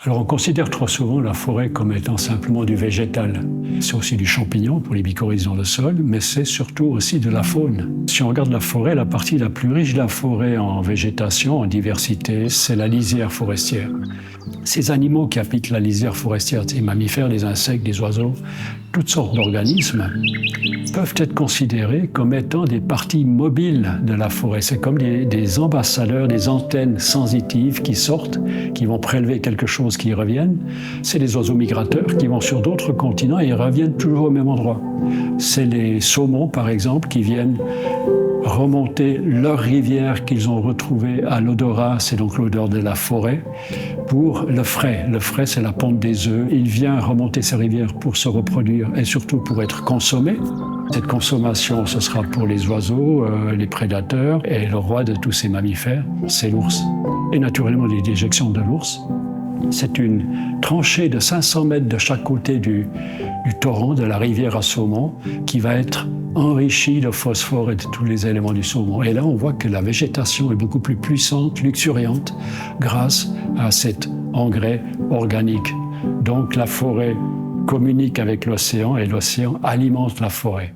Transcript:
Alors on considère trop souvent la forêt comme étant simplement du végétal. C'est aussi du champignon pour les mycorhizes dans le sol, mais c'est surtout aussi de la faune. Si on regarde la forêt, la partie la plus riche de la forêt en végétation, en diversité, c'est la lisière forestière. Ces animaux qui habitent la lisière forestière, les mammifères, les insectes, les oiseaux, toutes sortes d'organismes, peuvent être considérés comme étant des parties mobiles de la forêt. C'est comme des ambassadeurs, des antennes sensitives qui sortent, qui vont prélever quelque chose qui reviennent. C'est les oiseaux migrateurs qui vont sur d'autres continents et ils reviennent toujours au même endroit. C'est les saumons, par exemple, qui viennent remonter leur rivière qu'ils ont retrouvée à l'odorat, c'est donc l'odeur de la forêt, pour le frai. Le frai, c'est la ponte des œufs. Il vient remonter sa rivière pour se reproduire et surtout pour être consommé. Cette consommation, ce sera pour les oiseaux, les prédateurs, et le roi de tous ces mammifères, c'est l'ours. Et naturellement, les déjections de l'ours. C'est une tranchée de 500 mètres de chaque côté du torrent, de la rivière à saumon, qui va être enrichie de phosphore et de tous les éléments du saumon. Et là, on voit que la végétation est beaucoup plus puissante, luxuriante, grâce à cet engrais organique. Donc la forêt communique avec l'océan et l'océan alimente la forêt.